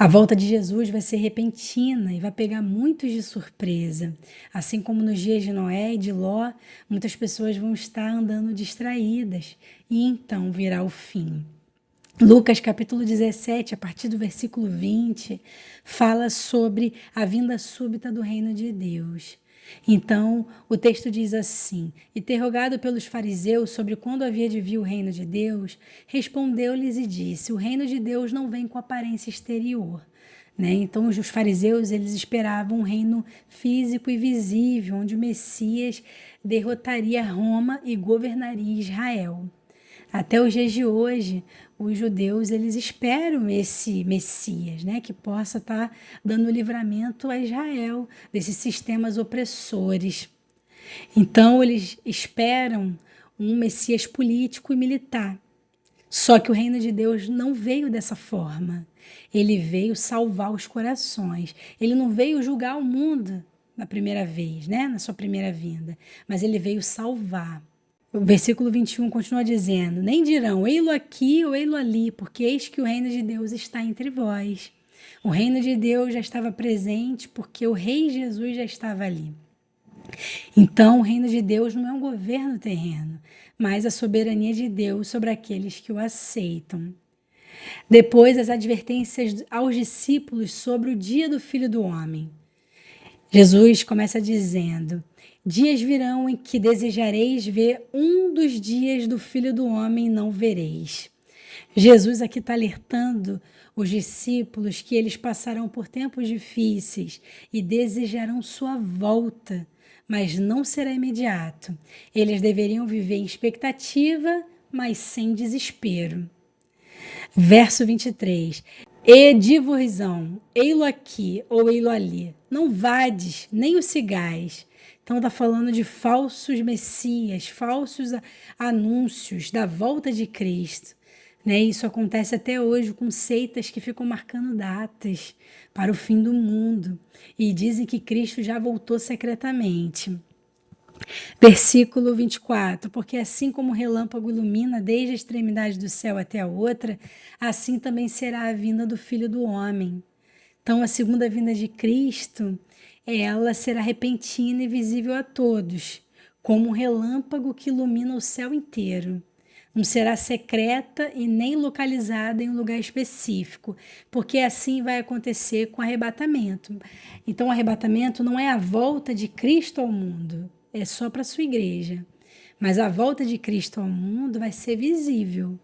A volta de Jesus vai ser repentina e vai pegar muitos de surpresa. Assim como nos dias de Noé e de Ló, muitas pessoas vão estar andando distraídas e então virá o fim. Lucas capítulo 17, a partir do versículo 20, fala sobre a vinda súbita do reino de Deus. Então, o texto diz assim: interrogado pelos fariseus sobre quando havia de vir o reino de Deus, respondeu-lhes e disse: o reino de Deus não vem com aparência exterior. Então, os fariseus eles esperavam um reino físico e visível, onde o Messias derrotaria Roma e governaria Israel. Até os dias de hoje, os judeus eles esperam esse Messias, que possa estar dando livramento a Israel desses sistemas opressores. Então, eles esperam um Messias político e militar. Só que o reino de Deus não veio dessa forma. Ele veio salvar os corações. Ele não veio julgar o mundo na primeira vez, na sua primeira vinda, mas ele veio salvar. O versículo 21 continua dizendo: nem dirão, ei-lo aqui ou ei-lo ali, porque eis que o reino de Deus está entre vós. O reino de Deus já estava presente porque o rei Jesus já estava ali. Então, o reino de Deus não é um governo terreno, mas a soberania de Deus sobre aqueles que o aceitam. Depois, as advertências aos discípulos sobre o dia do Filho do Homem. Jesus começa dizendo: dias virão em que desejareis ver um dos dias do Filho do Homem e não vereis. Jesus aqui está alertando os discípulos que eles passarão por tempos difíceis e desejarão sua volta, mas não será imediato. Eles deveriam viver em expectativa, mas sem desespero. Verso 23. E divulgação, ei-lo aqui ou ei-lo ali. Não vades, nem o sigais. Então está falando de falsos messias, falsos anúncios da volta de Cristo. Isso acontece até hoje com seitas que ficam marcando datas para o fim do mundo e dizem que Cristo já voltou secretamente. Versículo 24, porque assim como o relâmpago ilumina desde a extremidade do céu até a outra, assim também será a vinda do Filho do Homem. Então, a segunda vinda de Cristo, ela será repentina e visível a todos, como um relâmpago que ilumina o céu inteiro. Não será secreta e nem localizada em um lugar específico, porque assim vai acontecer com o arrebatamento. Então, o arrebatamento não é a volta de Cristo ao mundo, é só para a sua igreja. Mas a volta de Cristo ao mundo vai ser visível.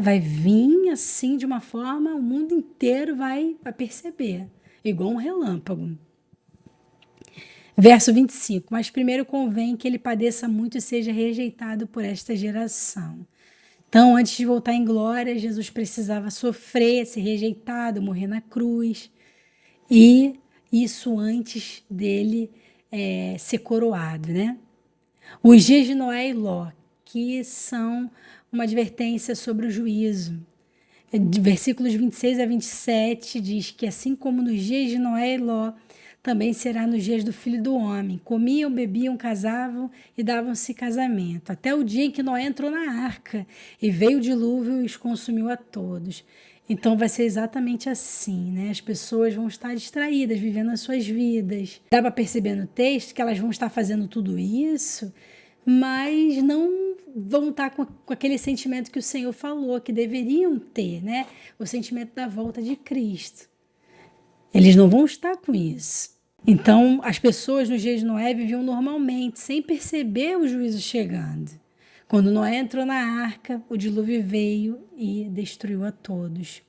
Vai vir assim de uma forma, o mundo inteiro vai perceber, igual um relâmpago. Verso 25, mas primeiro convém que ele padeça muito e seja rejeitado por esta geração. Então, antes de voltar em glória, Jesus precisava sofrer, ser rejeitado, morrer na cruz. E isso antes dele ser coroado, Os dias de Noé e Ló, que são uma advertência sobre o juízo. De versículos 26 a 27 diz que assim como nos dias de Noé e Ló, também será nos dias do Filho do Homem. Comiam, bebiam, casavam e davam-se casamento. Até o dia em que Noé entrou na arca e veio o dilúvio e os consumiu a todos. Então vai ser exatamente assim, As pessoas vão estar distraídas, vivendo as suas vidas. Dá para perceber no texto que elas vão estar fazendo tudo isso, mas não vão estar com aquele sentimento que o Senhor falou, que deveriam ter, O sentimento da volta de Cristo. Eles não vão estar com isso. Então, as pessoas nos dias de Noé viviam normalmente, sem perceber o juízo chegando. Quando Noé entrou na arca, o dilúvio veio e destruiu a todos.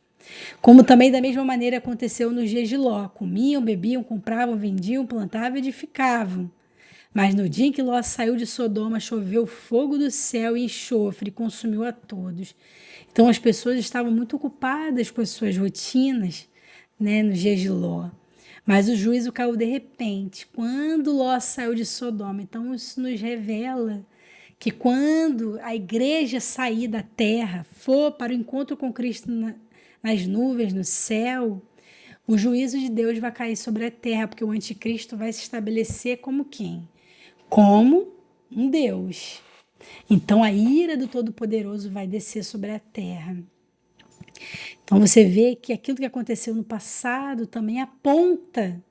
Como também da mesma maneira aconteceu nos dias de Ló. Comiam, bebiam, compravam, vendiam, plantavam e edificavam. Mas no dia em que Ló saiu de Sodoma, choveu fogo do céu e enxofre e consumiu a todos. Então as pessoas estavam muito ocupadas com as suas rotinas, nos dias de Ló. Mas o juízo caiu de repente, quando Ló saiu de Sodoma. Então isso nos revela que quando a igreja sair da terra, for para o encontro com Cristo nas nuvens, no céu, o juízo de Deus vai cair sobre a terra, porque o anticristo vai se estabelecer como quem? Como um Deus. Então a ira do Todo-Poderoso vai descer sobre a terra. Então você vê que aquilo que aconteceu no passado também aponta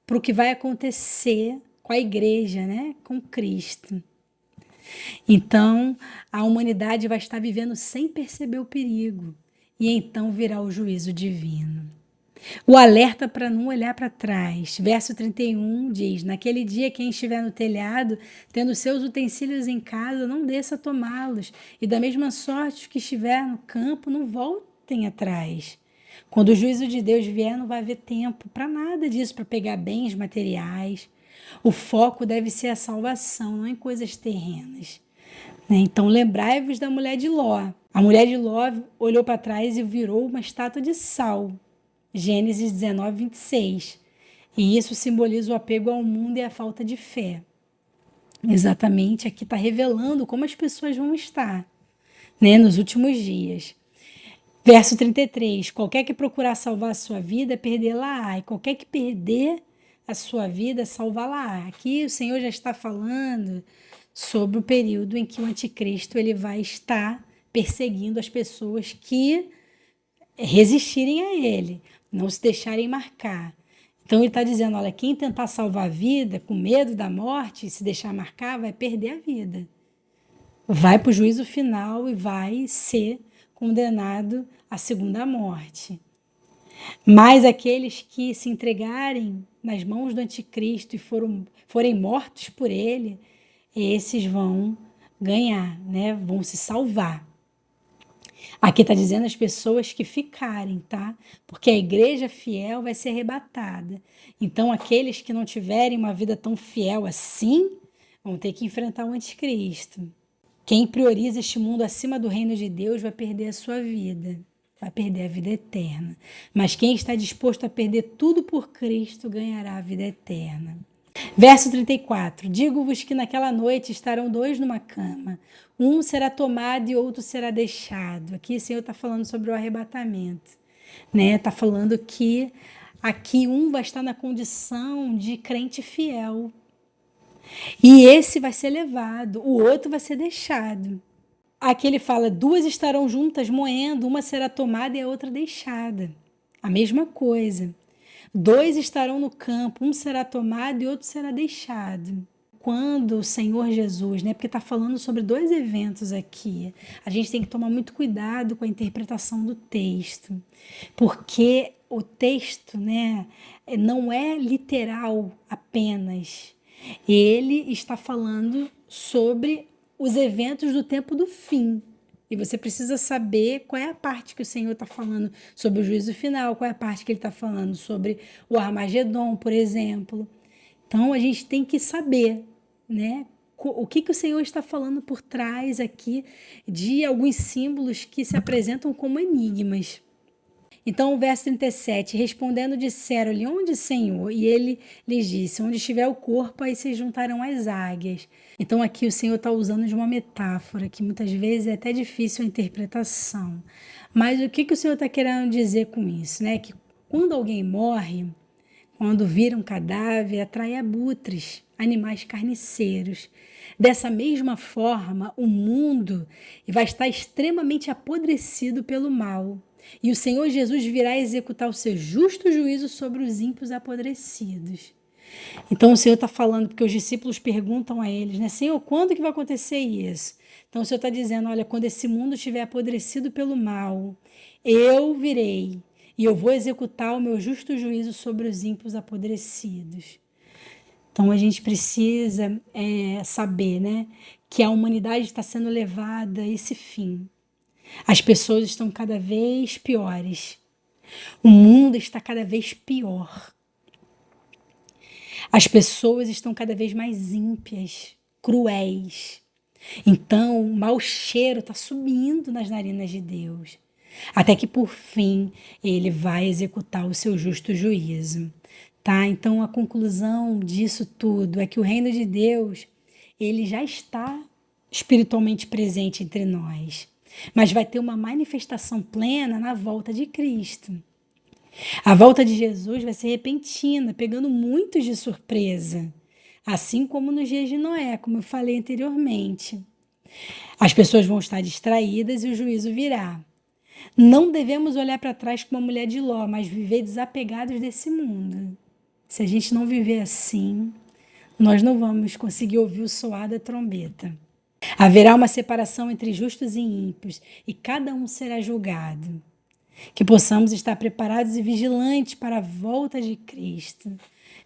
para o que vai acontecer com a igreja, né? Com Cristo. Então a humanidade vai estar vivendo sem perceber o perigo, e então virá o juízo divino. O alerta para não olhar para trás. Verso 31 diz: naquele dia, quem estiver no telhado, tendo seus utensílios em casa, não desça a tomá-los. E da mesma sorte, os que estiver no campo, não voltem atrás. Quando o juízo de Deus vier, não vai haver tempo para nada disso, para pegar bens materiais. O foco deve ser a salvação, não em coisas terrenas. Então, lembrai-vos da mulher de Ló. A mulher de Ló olhou para trás e virou uma estátua de sal. Gênesis 19, 26. E isso simboliza o apego ao mundo e a falta de fé. Exatamente, aqui está revelando como as pessoas vão estar, né, nos últimos dias. Verso 33. Qualquer que procurar salvar a sua vida, perdê-la-á. E qualquer que perder a sua vida, salvá-la-á. Aqui o Senhor já está falando sobre o período em que o anticristo ele vai estar perseguindo as pessoas que resistirem a ele, não se deixarem marcar. Então ele está dizendo, olha, quem tentar salvar a vida com medo da morte, se deixar marcar, vai perder a vida. Vai para o juízo final e vai ser condenado à segunda morte. Mas aqueles que se entregarem nas mãos do anticristo e forem mortos por ele, esses vão ganhar, né? Vão se salvar. Aqui está dizendo as pessoas que ficarem, tá? Porque a igreja fiel vai ser arrebatada. Então, aqueles que não tiverem uma vida tão fiel assim, vão ter que enfrentar o anticristo. Quem prioriza este mundo acima do reino de Deus vai perder a sua vida, vai perder a vida eterna. Mas quem está disposto a perder tudo por Cristo ganhará a vida eterna. Verso 34. Digo-vos que naquela noite estarão dois numa cama. Um será tomado e outro será deixado. Aqui o Senhor está falando sobre o arrebatamento. Né? Está falando que aqui um vai estar na condição de crente fiel. E esse vai ser levado, o outro vai ser deixado. Aqui ele fala, duas estarão juntas moendo, uma será tomada e a outra deixada. A mesma coisa. Dois estarão no campo, um será tomado e outro será deixado. Quando o Senhor Jesus, né? Porque está falando sobre dois eventos aqui. A gente tem que tomar muito cuidado com a interpretação do texto, porque o texto, né, não é literal apenas. Ele está falando sobre os eventos do tempo do fim. E você precisa saber qual é a parte que o Senhor está falando sobre o juízo final, qual é a parte que ele está falando sobre o Armagedon, por exemplo. Então, a gente tem que saber, né, o que o Senhor está falando por trás aqui de alguns símbolos que se apresentam como enigmas. Então, o verso 37, respondendo, disseram-lhe, onde, Senhor? E ele lhes disse, onde estiver o corpo, aí se juntarão as águias. Então, aqui o Senhor está usando de uma metáfora, que muitas vezes é até difícil a interpretação. Mas o que o Senhor está querendo dizer com isso? Né? Que quando alguém morre, quando vira um cadáver, atrai abutres, animais carniceiros. Dessa mesma forma, o mundo vai estar extremamente apodrecido pelo mal. E o Senhor Jesus virá executar o seu justo juízo sobre os ímpios apodrecidos. Então o Senhor está falando, porque os discípulos perguntam a eles, né? Senhor, quando que vai acontecer isso? Então o Senhor está dizendo, olha, quando esse mundo estiver apodrecido pelo mal, eu virei e eu vou executar o meu justo juízo sobre os ímpios apodrecidos. Então a gente precisa saber, né, que a humanidade está sendo levada a esse fim. As pessoas estão cada vez piores. O mundo está cada vez pior. As pessoas estão cada vez mais ímpias, cruéis. Então, o mau cheiro está subindo nas narinas de Deus. Até que, por fim, ele vai executar o seu justo juízo. Tá? Então, a conclusão disso tudo é que o reino de Deus, ele já está espiritualmente presente entre nós. Mas vai ter uma manifestação plena na volta de Cristo. A volta de Jesus vai ser repentina, pegando muitos de surpresa, assim como nos dias de Noé, como eu falei anteriormente. As pessoas vão estar distraídas e o juízo virá. Não devemos olhar para trás como a mulher de Ló, mas viver desapegados desse mundo. Se a gente não viver assim, nós não vamos conseguir ouvir o soar da trombeta. Haverá uma separação entre justos e ímpios, e cada um será julgado. Que possamos estar preparados e vigilantes para a volta de Cristo.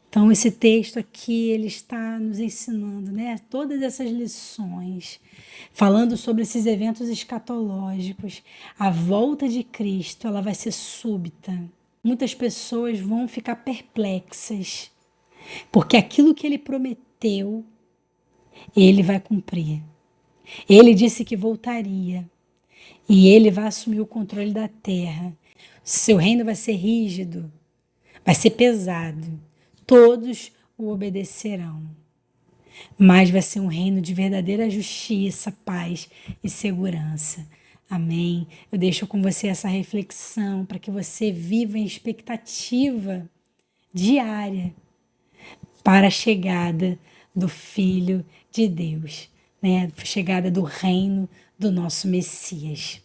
Então, esse texto aqui, ele está nos ensinando, né, todas essas lições, falando sobre esses eventos escatológicos. A volta de Cristo, ela vai ser súbita. Muitas pessoas vão ficar perplexas, porque aquilo que ele prometeu, ele vai cumprir. Ele disse que voltaria e ele vai assumir o controle da terra. Seu reino vai ser rígido, vai ser pesado. Todos o obedecerão. Mas vai ser um reino de verdadeira justiça, paz e segurança. Amém? Eu deixo com você essa reflexão para que você viva em expectativa diária para a chegada do Filho de Deus, né? Chegada do reino do nosso Messias.